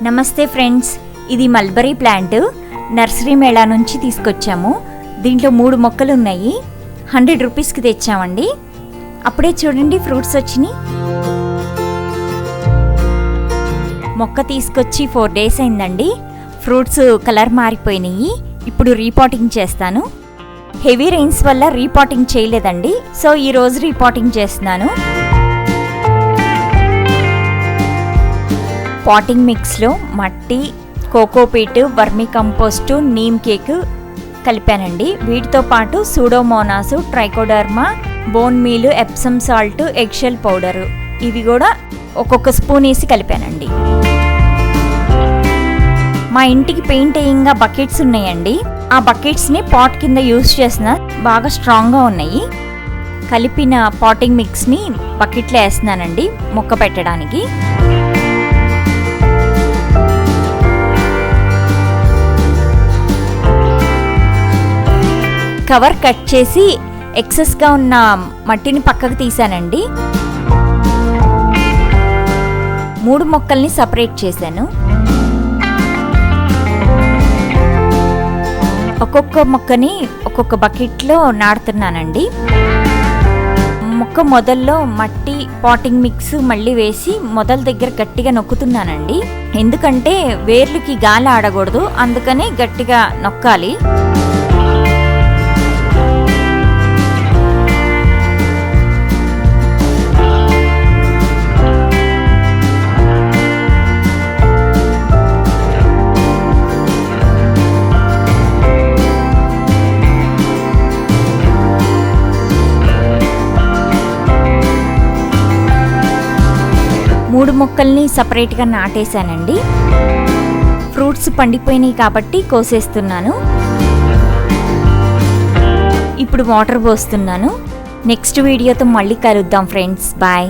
నమస్తే ఫ్రెండ్స్, ఇది mulberry plant nursery Mela నుంచి తీసుకొచ్చాము. దీంట్లో 3 మొక్కలు ఉన్నాయి. 100 రూపీస్కి తెచ్చామండి. అప్పుడే చూడండి ఫ్రూట్స్ వచ్చినాయి. మొక్క తీసుకొచ్చి 4 డేస్ అయిందండి. ఫ్రూట్స్ కలర్ మారిపోయినాయి. ఇప్పుడు రీపాటింగ్ చేస్తాను. హెవీ రెయిన్స్ వల్ల రీపాటింగ్ చేయలేదండి, సో ఈరోజు రీపాటింగ్ చేస్తున్నాను. పాటింగ్ మిక్స్లో మట్టి, cocopeat, vermicompost, neem cake కలిపానండి. వీటితో పాటు pseudomonas, trichoderma, bone meal, Epsom salt, eggshell powder ఇవి కూడా ఒక్కొక్క స్పూన్ వేసి కలిపానండి. మా ఇంటికి పెయింట్ వేయంగా బకెట్స్ ఉన్నాయండి. ఆ బకెట్స్ని పాట్ కింద యూజ్ చేసిన బాగా స్ట్రాంగ్గా ఉన్నాయి. కలిపిన పాటింగ్ మిక్స్ని బకెట్లో వేస్తున్నానండి మొక్క పెట్టడానికి. కవర్ కట్ చేసి ఎక్సెస్గా ఉన్న మట్టిని పక్కకు తీసానండి. 3 మొక్కల్ని సపరేట్ చేశాను. ఒక్కొక్క మొక్కని ఒక్కొక్క బకెట్లో నాటుతున్నానండి. మొక్క మొదల్లో మట్టి పాటింగ్ మిక్స్ మళ్ళీ వేసి మొదల దగ్గర గట్టిగా నొక్కుతున్నానండి. ఎందుకంటే వేర్లకి గాలి ఆడకూడదు, అందుకని గట్టిగా నొక్కాలి. మూడు మొక్కల్ని సపరేట్గా నాటేశానండి. ఫ్రూట్స్ పండిపోయినాయి కాబట్టి కోసేస్తున్నాను. ఇప్పుడు వాటర్ పోస్తున్నాను. నెక్స్ట్ వీడియోతో మళ్ళీ కలుద్దాం ఫ్రెండ్స్. బాయ్.